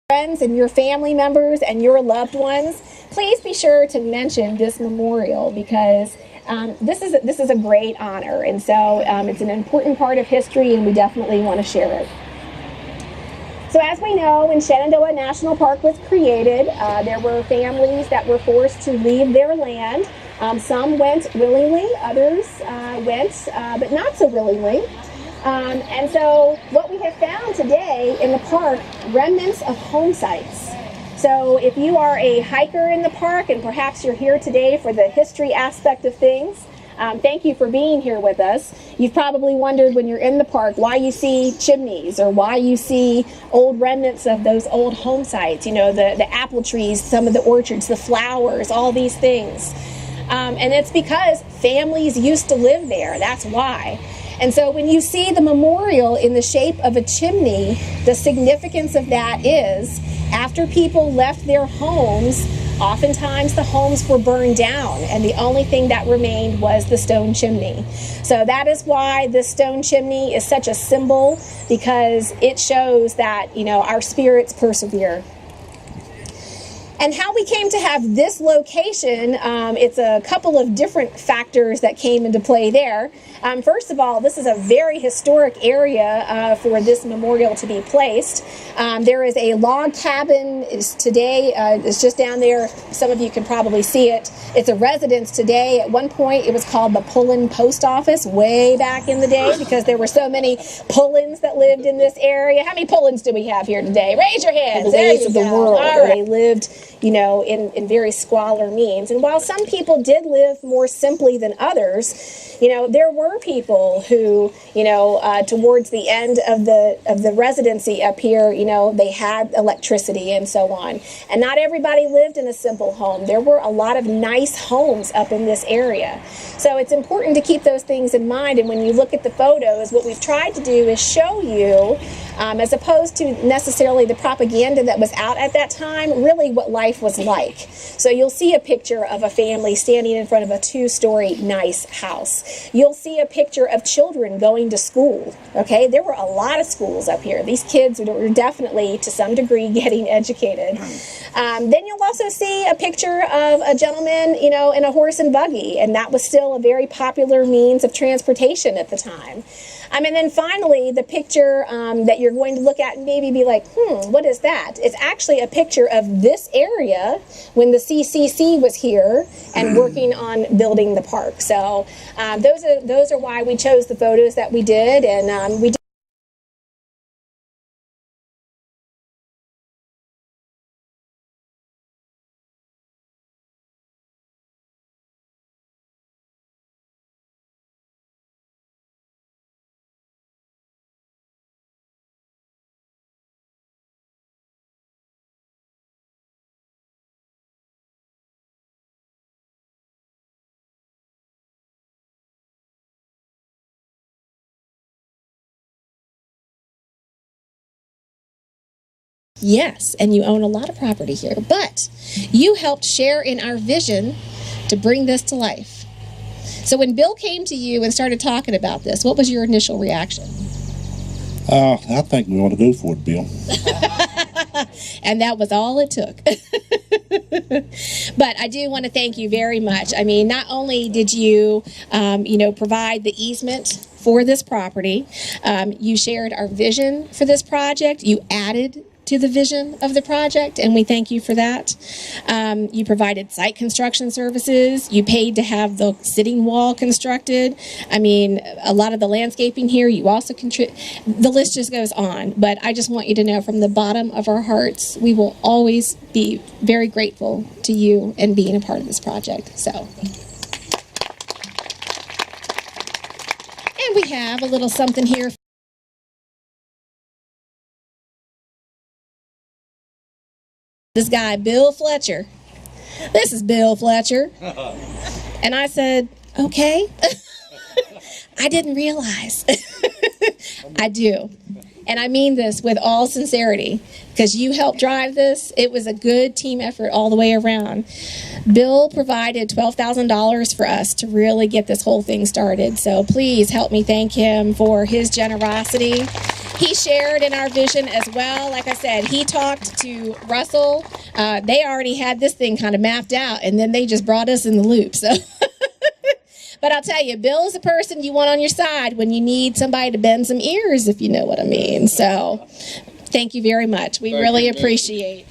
friends and your family members and your loved ones, please be sure to mention this memorial, because this is a great honor, and so it's an important part of history, and we definitely want to share it. So as we know, when Shenandoah National Park was created, there were families that were forced to leave their land. Some went willingly, others went but not so willingly. And so what we have found today in the park, remnants of home sites. So if you are a hiker in the park and perhaps you're here today for the history aspect of things, thank you for being here with us. You've probably wondered when you're in the park why you see chimneys or why you see old remnants of those old home sites, you know, the apple trees, some of the orchards, the flowers, all these things. And it's because families used to live there. That's why. And so when you see the memorial in the shape of a chimney, the significance of that is after people left their homes, oftentimes the homes were burned down and the only thing that remained was the stone chimney. So that is why this stone chimney is such a symbol, because it shows that, you know, our spirits persevere. And how we came to have this location, it's a couple of different factors that came into play there. First of all, this is a very historic area for this memorial to be placed. There is a log cabin today, it's just down there. Some of you can probably see it. It's a residence today. At one point, it was called the Pullin Post Office way back in the day, because there were so many Pullins that lived in this area. How many Pullins do we have here today? Raise your hands. The ways of the world. All right. They lived, you know, in very squalor means. And while some people did live more simply than others, you know, there were people who, you know, towards the end of the residency up here, you know, they had electricity and so on. And not everybody lived in a simple home. There were a lot of nice homes up in this area. So it's important to keep those things in mind. And when you look at the photos, what we've tried to do is show you, as opposed to necessarily the propaganda that was out at that time, really what life was like. So you'll see a picture of a family standing in front of a two-story nice house. You'll see a picture of children going to school. Okay, there were a lot of schools up here. These kids were definitely, to some degree, getting educated. Then you'll also see a picture of a gentleman, you know, in a horse and buggy, and that was still a very popular means of transportation at the time. And then finally, the picture that you're going to look at and maybe be like, what is that? It's actually a picture of this area when the CCC was here and working on building the park. So those are why we chose the photos that we did, and we did. Yes, and you own a lot of property here, but you helped share in our vision to bring this to life. So when Bill came to you and started talking about this, what was your initial reaction? I think we ought to go for it, Bill. And that was all it took. But I do want to thank you very much. I mean, not only did you, provide the easement for this property, you shared our vision for this project, you added to the vision of the project, and we thank you for that. You provided site construction services. You paid to have the sitting wall constructed. I mean, a lot of the landscaping here, you also the list just goes on. But I just want you to know from the bottom of our hearts, we will always be very grateful to you and being a part of this project. So. And we have a little something here. This guy, Bill Fletcher. This is Bill Fletcher. And I said, okay. I didn't realize. I do. And I mean this with all sincerity, because you helped drive this. It was a good team effort all the way around. Bill provided $12,000 for us to really get this whole thing started. So please help me thank him for his generosity. He shared in our vision as well. Like I said, he talked to Russell. They already had this thing kind of mapped out, and then they just brought us in the loop. So, but I'll tell you, Bill's the person you want on your side when you need somebody to bend some ears, if you know what I mean. So thank you very much. We really appreciate